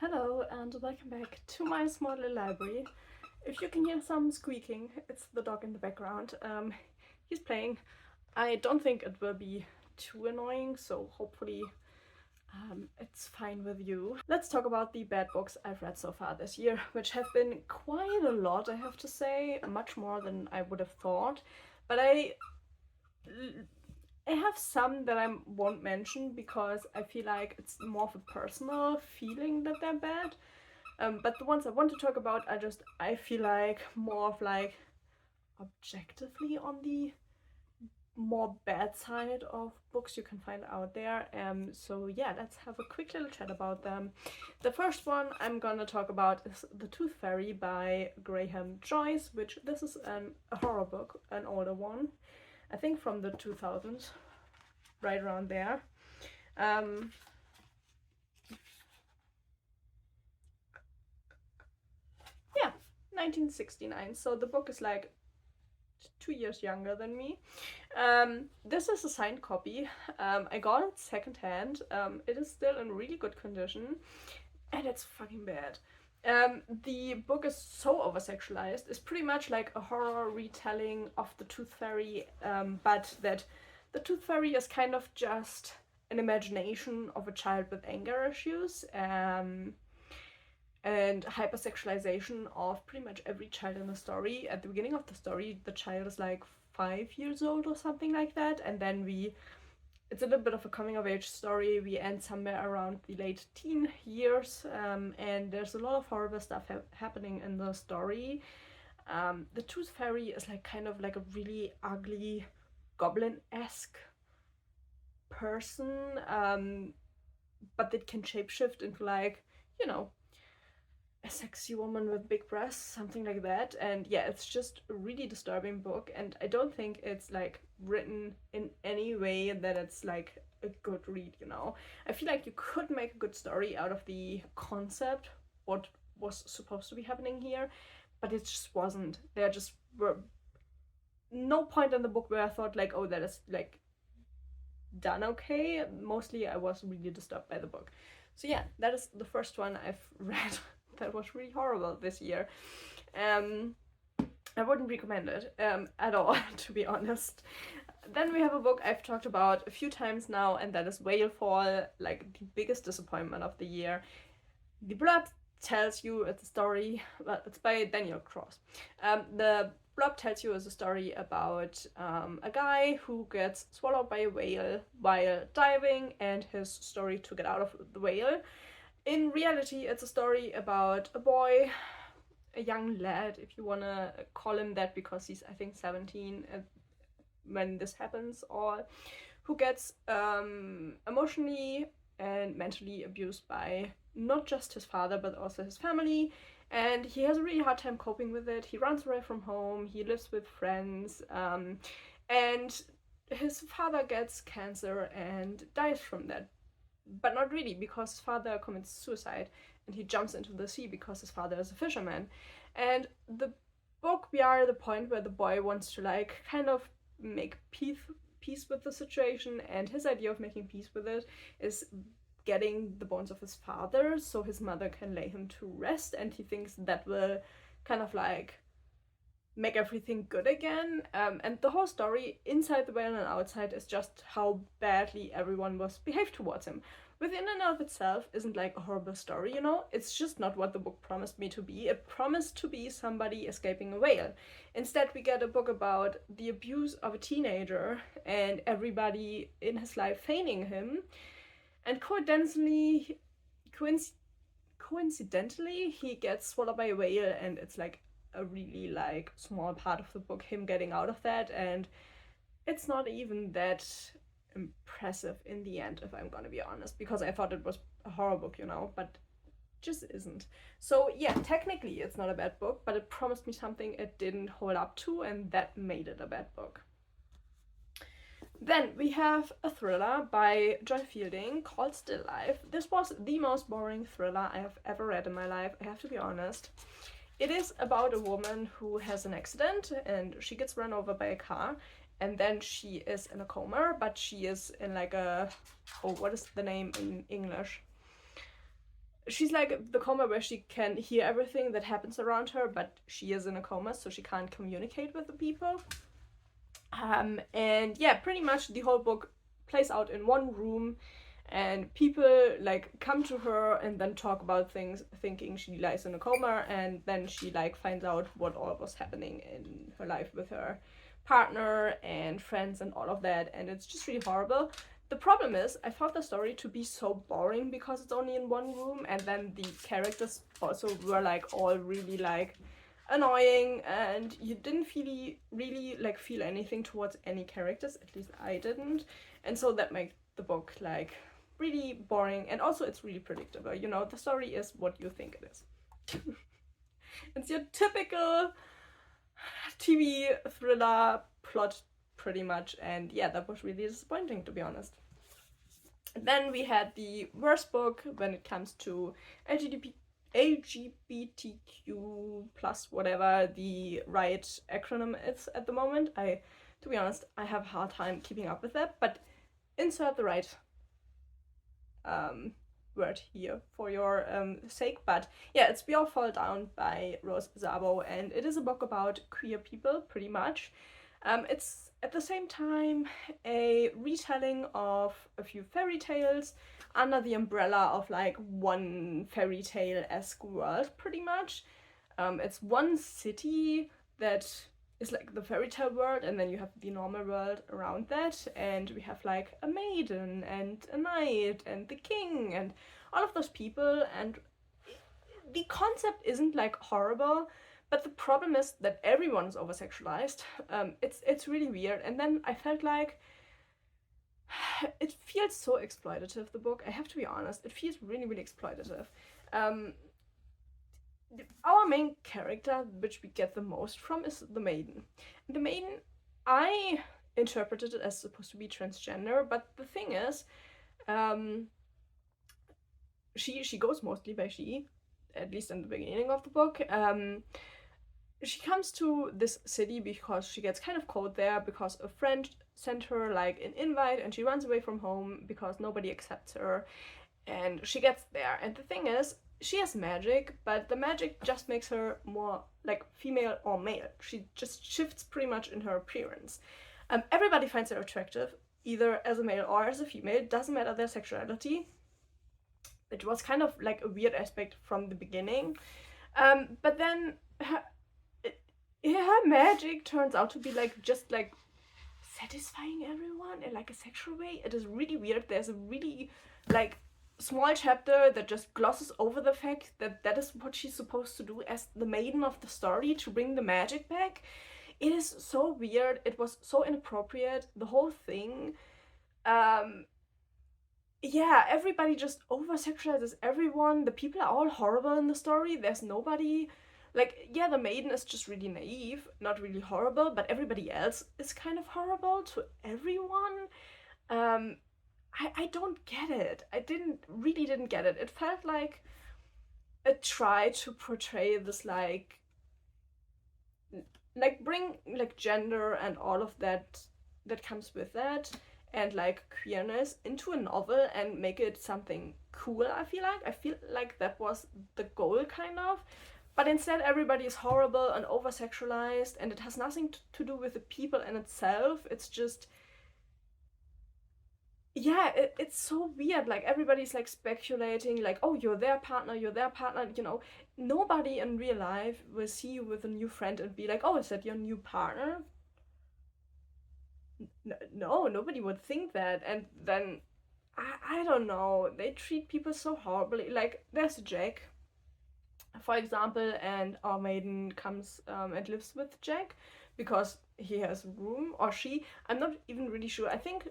Hello and welcome back to my small little library. If you can hear some squeaking, it's the dog in the background. He's playing. I don't think it will be too annoying, so hopefully it's fine with you. Let's talk about the bad books I've read so far this year, which have been quite a lot, I have to say, much more than I would have thought. But I have some that I won't mention because I feel like it's more of a personal feeling that they're bad. But the ones I want to talk about are just, I feel like, more of like objectively on the more bad side of books you can find out there. So yeah, let's have a quick little chat about them. The first one I'm gonna talk about is The Tooth Fairy by Graham Joyce, which this is a horror book, an older one, I think from the 2000s, right around there. Yeah, 1969. So the book is like 2 years younger than me. This is a signed copy. I got it secondhand. It is still in really good condition, and it's fucking bad. The book is so over sexualized. It's pretty much like a horror retelling of the Tooth Fairy, but that the Tooth Fairy is kind of just an imagination of a child with anger issues. And hypersexualization of pretty much every child in the story. At the beginning of the story, the child is like 5 years old or something like that, and then it's a little bit of a coming of age story. We end somewhere around the late teen years, and there's a lot of horrible stuff happening in the story. The Tooth Fairy is like kind of like a really ugly goblin-esque person, but it can shapeshift into like, you know, a sexy woman with big breasts, something like that. And yeah, it's just a really disturbing book, and I don't think it's like written in any way that it's like a good read, you know. I feel like you could make a good story out of the concept, what was supposed to be happening here, but it just wasn't. There just were no point in the book where I thought like, oh, that is like done okay. Mostly I was really disturbed by the book. So yeah, that is the first one I've read that was really horrible this year. I wouldn't recommend it at all, to be honest. Then we have a book I've talked about a few times now, and that is Whale Fall, like the biggest disappointment of the year. The blurb tells you it's a story, well, it's by Daniel Cross. The blurb tells you is a story about a guy who gets swallowed by a whale while diving, and his story to get out of the whale. In reality, it's a story about a boy, a young lad, if you want to call him that, because he's, I think, 17 when this happens, or who gets emotionally and mentally abused by not just his father, but also his family. And he has a really hard time coping with it. He runs away from home, he lives with friends, and his father gets cancer and dies from that. But not really, because his father commits suicide and he jumps into the sea because his father is a fisherman. And the book, we are at the point where the boy wants to like kind of make peace with the situation, and his idea of making peace with it is getting the bones of his father so his mother can lay him to rest, and he thinks that will kind of like make everything good again. And the whole story, inside the whale and outside, is just how badly everyone was behaved towards him. Within and of itself isn't like a horrible story, you know? It's just not what the book promised me to be. It promised to be somebody escaping a whale. Instead, we get a book about the abuse of a teenager and everybody in his life feigning him. And coincidentally, he gets swallowed by a whale, and it's like a really like small part of the book, him getting out of that, and it's not even that impressive in the end, if I'm gonna be honest, because I thought it was a horror book, you know, but just isn't. So yeah, technically it's not a bad book, but it promised me something it didn't hold up to, and that made it a bad book. Then we have a thriller by Joy Fielding called Still Life. This was the most boring thriller I have ever read in my life, I have to be honest. It is about a woman who has an accident and she gets run over by a car, and then she is in a coma, but she is in like a, oh, what is the name in English? she's like the coma where she can hear everything that happens around her, but she is in a coma, so she can't communicate with the people. And yeah, pretty much the whole book plays out in one room, and people like come to her and then talk about things, thinking she lies in a coma, and then she like finds out what all was happening in her life with her partner and friends and all of that, and it's just really horrible. The problem is, I found the story to be so boring because it's only in one room, and then the characters also were like all really like annoying, and you didn't really like feel anything towards any characters. At least I didn't, and so that made the book like really boring. And also, it's really predictable. You know, the story is what you think it is. It's your typical TV thriller plot, pretty much. And yeah, that was really disappointing, to be honest. Then we had the worst book when it comes to LGBTQ plus whatever the right acronym is at the moment. To be honest, I have a hard time keeping up with that, but insert the right word here for your sake. But yeah, it's We All Fall Down by Rose Zabo, and it is a book about queer people, pretty much. It's at the same time a retelling of a few fairy tales under the umbrella of like one fairy tale-esque world, pretty much. It's one city that is like the fairy tale world, and then you have the normal world around that, and we have like a maiden and a knight and the king and all of those people, and the concept isn't like horrible, but the problem is that everyone is over sexualized. It's really weird, and then I felt like it feels so exploitative. The book, I have to be honest, it feels really exploitative. Um, our main character, which we get the most from, is the maiden. The maiden, I interpreted it as supposed to be transgender, but the thing is, she goes mostly by she, at least in the beginning of the book. She comes to this city because she gets kind of cold there because a friend sent her like an invite, and she runs away from home because nobody accepts her. And she gets there, and the thing is, she has magic, but the magic just makes her more like female or male. She just shifts pretty much in her appearance. Everybody finds her attractive, either as a male or as a female. It doesn't matter their sexuality. It was kind of like a weird aspect from the beginning. But then her magic turns out to be like just like satisfying everyone in like a sexual way. It is really weird. There's a really like small chapter that just glosses over the fact that that is what she's supposed to do as the maiden of the story, to bring the magic back. It is so weird. It was so inappropriate, the whole thing. Yeah, everybody just over sexualizes everyone. The people are all horrible in the story. There's nobody like, yeah, the maiden is just really naive, not really horrible, but everybody else is kind of horrible to everyone. um I don't get it. I didn't get it. It felt like a try to portray this like bring like gender and all of that that comes with that, and like queerness into a novel and make it something cool. I feel like that was the goal, kind of. But instead, everybody is horrible and over sexualized, and it has nothing to do with the people in itself. It's just, yeah, it's so weird. Like, everybody's like speculating, like, oh, you're their partner, you're their partner. You know, nobody in real life will see you with a new friend and be like, oh, is that your new partner? No, nobody would think that. And then, I don't know, they treat people so horribly. Like, there's Jack, for example, and our maiden comes and lives with Jack because he has room, or she. I'm not even really sure. I think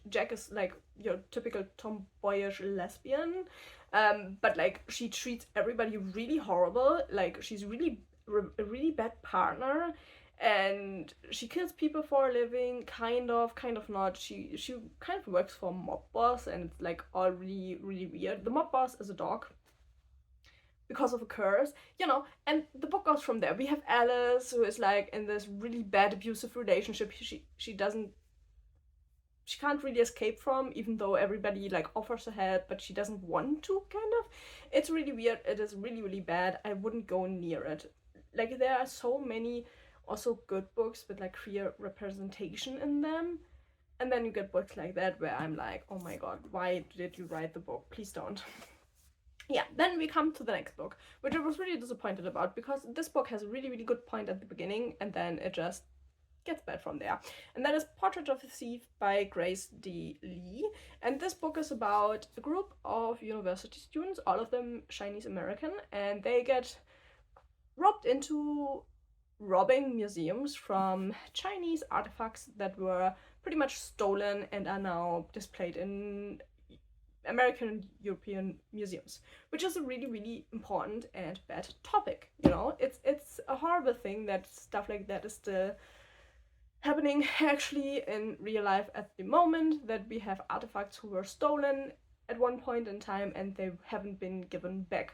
Jack is like your typical tomboyish lesbian, but like she treats everybody really horrible. Like she's a really bad partner, and she kills people for a living, kind of not. She kind of works for a mob boss, and it's like all really weird. The mob boss is a dog because of a curse, you know, and the book goes from there. We have Alice, who is like in this really bad abusive relationship. She doesn't she can't really escape from, even though everybody like offers her help, but she doesn't want to, kind of. It's really weird. It is really, really bad. I wouldn't go near it. Like, there are so many also good books with like queer representation in them. And then you get books like that where I'm like, oh my god, why did you write the book? Please don't. Yeah, then we come to the next book, which I was really disappointed about because this book has a really, really good point at the beginning and then it just gets bad from there. And that is Portrait of a Thief by Grace D. Lee. And this book is about a group of university students, all of them Chinese American, and they get roped into robbing museums from Chinese artifacts that were pretty much stolen and are now displayed in American and European museums, which is a really, really important and bad topic. You know, it's a horrible thing that stuff like that is still happening actually in real life at the moment, that we have artifacts who were stolen at one point in time and they haven't been given back,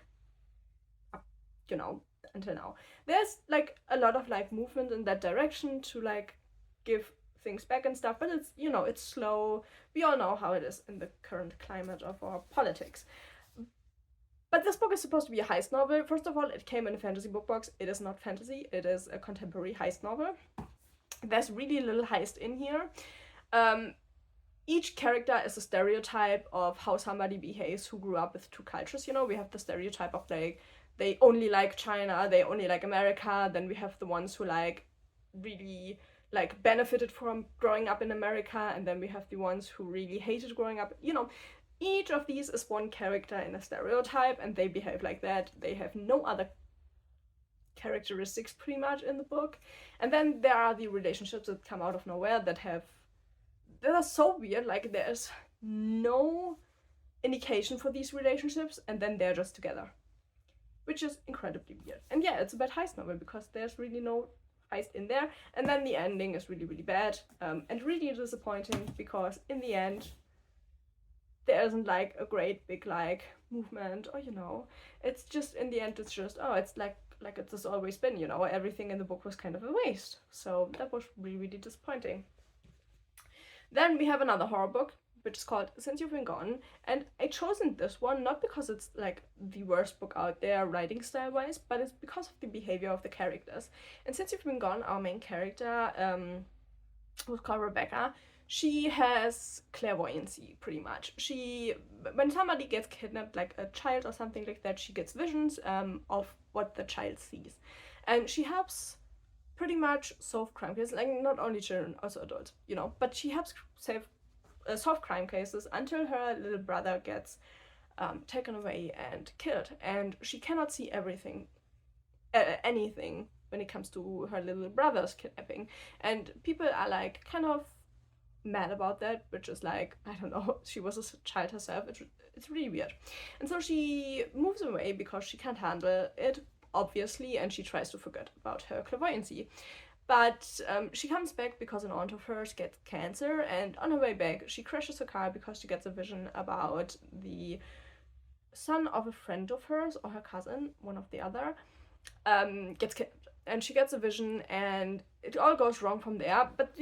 you know, until now. There's like a lot of like movement in that direction to like give things back and stuff, but it's, you know, it's slow. We all know how it is in the current climate of our politics. But this book is supposed to be a heist novel. First of all, it came in a fantasy book box. It is not fantasy, it is a contemporary heist novel. There's really little heist in here. Each character is a stereotype of how somebody behaves who grew up with two cultures. You know, we have the stereotype of like, they only like China, they only like America. Then we have the ones who like really like benefited from growing up in America, and then we have the ones who really hated growing up. You know, each of these is one character in a stereotype, and they behave like that. They have no other characteristics pretty much in the book. And then there are the relationships that come out of nowhere that are so weird. Like, there's no indication for these relationships, and then they're just together, which is incredibly weird. And yeah, it's a bad heist novel because there's really no heist in there. And then the ending is really, really bad, and really disappointing because in the end there isn't like a great big like movement, or you know, it's just, in the end it's just, oh, it's like it's just always been, you know, everything in the book was kind of a waste. So that was really, really disappointing. Then we have another horror book, which is called Since You've Been Gone, and I chosen this one not because it's like the worst book out there writing style wise, but it's because of the behavior of the characters. And Since You've Been Gone, our main character, who's called Rebecca, she has clairvoyancy pretty much. When somebody gets kidnapped, like a child or something like that, she gets visions of what the child sees, and she helps pretty much solve crime cases. Like, not only children, also adults, you know. But she helps solve crime cases until her little brother gets taken away and killed, and she cannot see anything when it comes to her little brother's kidnapping. And people are like kind of mad about that, which is like, I don't know, she was a child herself. It's really weird. And so she moves away because she can't handle it, obviously, and she tries to forget about her clairvoyancy. But she comes back because an aunt of hers gets cancer, and on her way back she crashes her car because she gets a vision about the son of a friend of hers, or her cousin, one of the other, gets kidnapped. And she gets a vision and it all goes wrong from there. But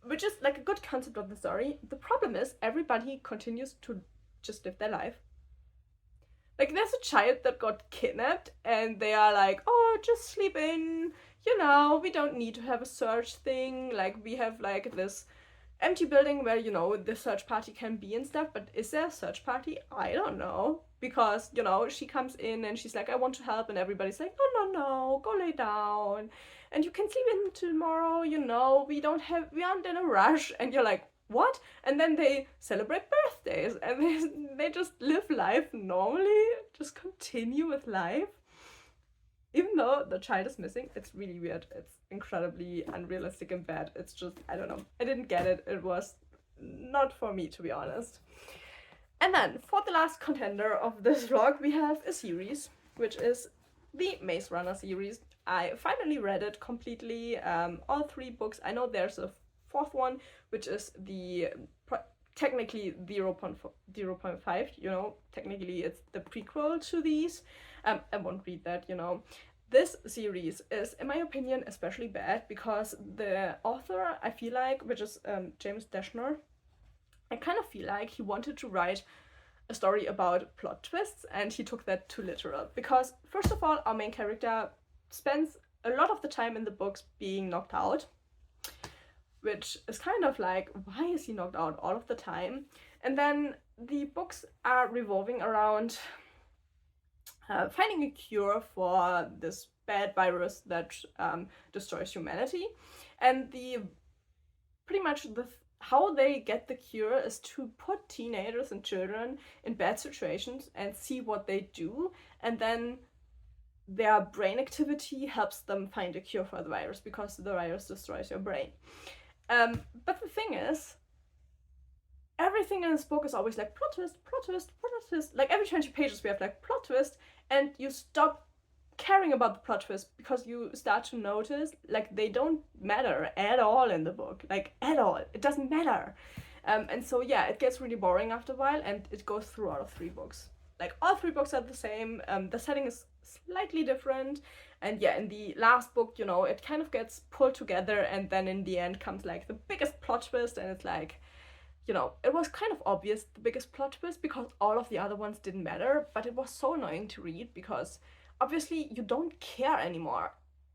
which is like a good concept of the story. The problem is everybody continues to just live their life. Like, there's a child that got kidnapped and they are like, oh, just sleep in, you know, we don't need to have a search thing. Like, we have like this empty building where, you know, the search party can be and stuff. But is there a search party? I don't know. Because, you know, she comes in and she's like, I want to help, and everybody's like, no, go lay down, and you can sleep in tomorrow, you know, we aren't in a rush. And you're like, what? And then they celebrate birthdays and they just live life normally, just continue with life, even though the child is missing. It's really weird. It's incredibly unrealistic and bad. It's just, I don't know, I didn't get it. It was not for me, to be honest. And then for the last contender of this vlog, we have a series, which is the Maze Runner series. I finally read it completely, all 3 books. I know there's a 4th one, which is technically 0.5, you know, technically it's the prequel to these. I won't read that, you know. This series is, in my opinion, especially bad because the author, I feel like, which is James Dashner, I kind of feel like he wanted to write a story about plot twists, and he took that too literal. Because, first of all, our main character spends a lot of the time in the books being knocked out, which is kind of like, why is he knocked out all of the time? And then the books are revolving around finding a cure for this bad virus that destroys humanity. And pretty much how they get the cure is to put teenagers and children in bad situations and see what they do, and then their brain activity helps them find a cure for the virus, because the virus destroys your brain. But the thing is, everything in this book is always like plot twist, plot twist, plot twist. Like every 20 pages we have like plot twist, and you stop caring about the plot twist because you start to notice like they don't matter at all in the book, like at all. It doesn't matter. And so yeah, it gets really boring after a while, and it goes through all of 3 books. Like all 3 books are the same. The setting is slightly different, and yeah, in the last book, you know, it kind of gets pulled together, and then in the end comes like the biggest plot twist, and it's like, you know, it was kind of obvious the biggest plot twist because all of the other ones didn't matter, but it was so annoying to read because obviously you don't care anymore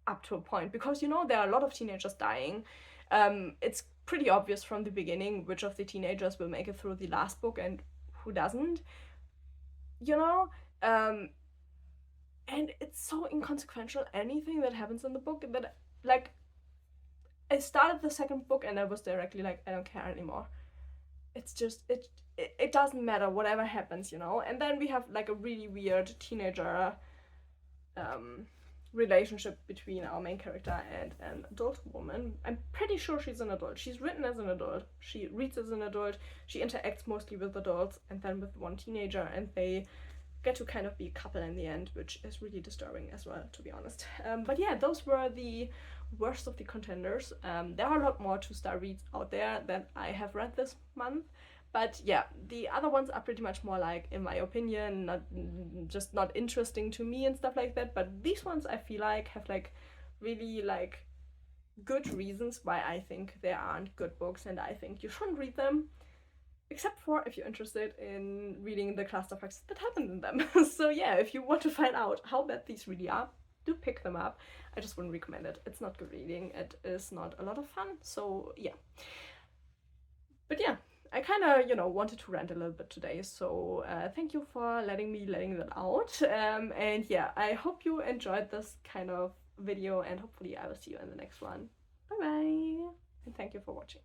up to a point, because you know there are a lot of teenagers dying. It's pretty obvious from the beginning which of the teenagers will make it through the last book and who doesn't, you know. And it's so inconsequential, anything that happens in the book, that like I started the 2nd book and I was directly like, I don't care anymore. It's just it doesn't matter whatever happens, you know. And then we have like a really weird teenager relationship between our main character and an adult woman. I'm pretty sure she's an adult. She's written as an adult. She reads as an adult. She interacts mostly with adults and then with one teenager, and they get to kind of be a couple in the end, which is really disturbing as well, to be honest. But yeah, those were the worst of the contenders. There are a lot more 2-star reads out there that I have read this month. But yeah, the other ones are pretty much more like, in my opinion, not interesting to me and stuff like that. But these ones I feel like have like really like good reasons why I think they aren't good books, and I think you shouldn't read them, except for if you're interested in reading the clusterfucks that happen in them. So yeah, if you want to find out how bad these really are, do pick them up. I just wouldn't recommend it. It's not good reading. It is not a lot of fun. So yeah. But yeah, I kind of, you know, wanted to rant a little bit today, so thank you for letting that out. And yeah, I hope you enjoyed this kind of video, and hopefully I will see you in the next one. Bye bye, and thank you for watching.